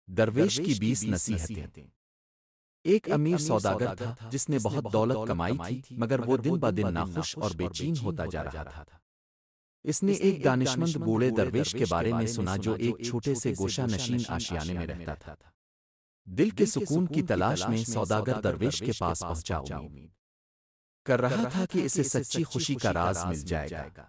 درویش کی 20 نصیحتیں۔ ایک امیر سوداگر تھا جس نے بہت دولت کمائی تھی، مگر وہ دن بدن ناخوش اور بے چین ہوتا جا رہا تھا۔ اس نے ایک دانشمند بوڑھے درویش کے بارے میں سنا جو ایک چھوٹے سے گوشہ نشین آشیانے میں رہتا تھا۔ دل کے سکون کی تلاش میں سوداگر درویش کے پاس پہنچا، امید کر رہا تھا کہ اسے سچی خوشی کا راز مل جائے گا۔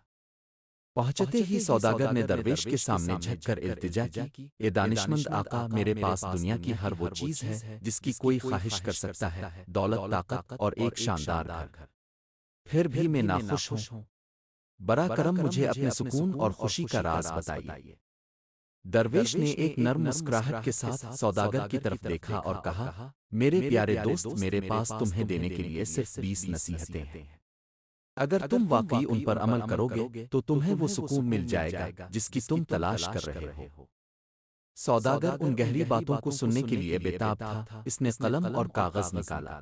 پہنچتے ہی سوداگر نے درویش کے سامنے جھک کر التجا کی، اے دانشمند آقا، میرے پاس دنیا کی ہر وہ چیز ہے جس کی کوئی خواہش کر سکتا ہے، دولت، طاقت اور ایک شاندار گھر، پھر بھی میں ناخوش ہوں۔ برا کرم مجھے اپنے سکون اور خوشی کا راز بتائیے۔ درویش نے ایک نرم مسکراہٹ کے ساتھ سوداگر کی طرف دیکھا اور کہا، میرے پیارے دوست، میرے پاس تمہیں دینے کے لیے صرف 20 نصیحتیں ہیں۔ اگر تم واقعی ان پر عمل کرو گے تو تمہیں وہ سکون مل جائے گا جس کی تم تلاش کر رہے ہو۔ سوداگر ان گہری باتوں کو سننے کے لیے بےتاب تھا۔ اس نے قلم اور کاغذ نکالا،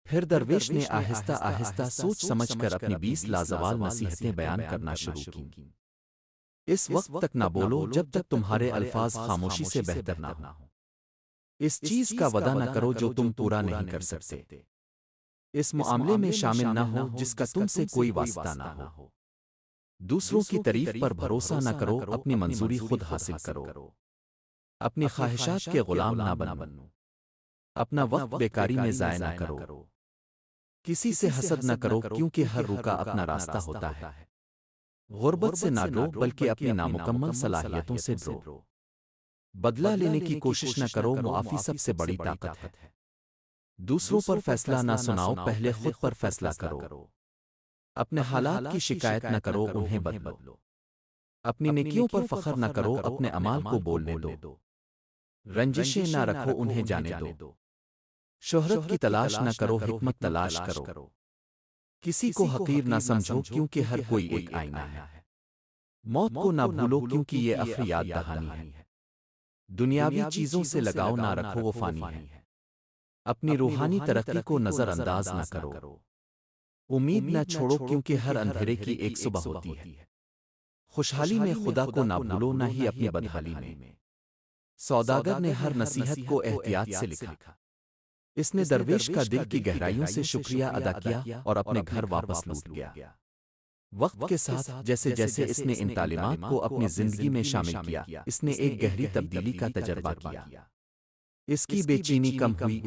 پھر درویش نے آہستہ آہستہ سوچ سمجھ کر اپنی 20 لازوال نصیحتیں بیان کرنا شروع کی۔ اس وقت تک نہ بولو جب تک تمہارے الفاظ خاموشی سے بہتر نہ ہوں۔ اس چیز کا وعدہ نہ کرو جو تم پورا نہیں کر سکتے۔ اس معاملے میں شامل نہ ہو جس کا تم سے کوئی واسطہ نہ ہو۔ دوسروں کی تعریف پر بھروسہ نہ کرو، اپنی منظوری خود حاصل کرو۔ اپنی خواہشات کے غلام نہ بنو۔ اپنا وقت بیکاری میں ضائع نہ کرو۔ کسی سے حسد نہ کرو کیونکہ ہر روح کا اپنا راستہ ہوتا ہے۔ غربت سے نہ ڈرو بلکہ اپنی نامکمل صلاحیتوں سے ڈرو۔ بدلہ لینے کی کوشش نہ کرو، معافی سب سے بڑی طاقت ہے۔ دوسروں پر فیصلہ نہ سناؤ، پہلے خود پر فیصلہ کرو۔ اپنے حالات کی شکایت نہ کرو، انہیں بدلو۔ اپنی نیکیوں پر فخر نہ کرو، اپنے اعمال کو بولنے دو۔ رنجشیں نہ رکھو، انہیں جانے دو۔ شہرت کی تلاش نہ کرو، حکمت تلاش کرو۔ کسی کو حقیر نہ سمجھو کیونکہ ہر کوئی ایک آئینہ ہے۔ موت کو نہ بھولو کیونکہ یہ آخری یاد دہانی ہے۔ دنیاوی چیزوں سے لگاؤ نہ رکھو، وہ فانی ہے۔ اپنی روحانی ترقی کو نظر انداز نہ کرو۔ امید نہ چھوڑو کیونکہ ہر اندھیرے کی ایک صبح ہوتی ہے۔ خوشحالی میں خدا کو نہ بھولو، نہ ہی اپنی بدحالی میں۔ سوداگر نے ہر نصیحت کو احتیاط سے لکھا۔ اس نے درویش کا دل کی گہرائیوں سے شکریہ ادا کیا اور اپنے گھر واپس لوٹ گیا۔ وقت کے ساتھ جیسے جیسے اس نے ان تعلیمات کو اپنی زندگی میں شامل کیا، اس نے ایک گہری تبدیلی کا تجربہ کیا۔ اس کی بے چینی کم ہوئی،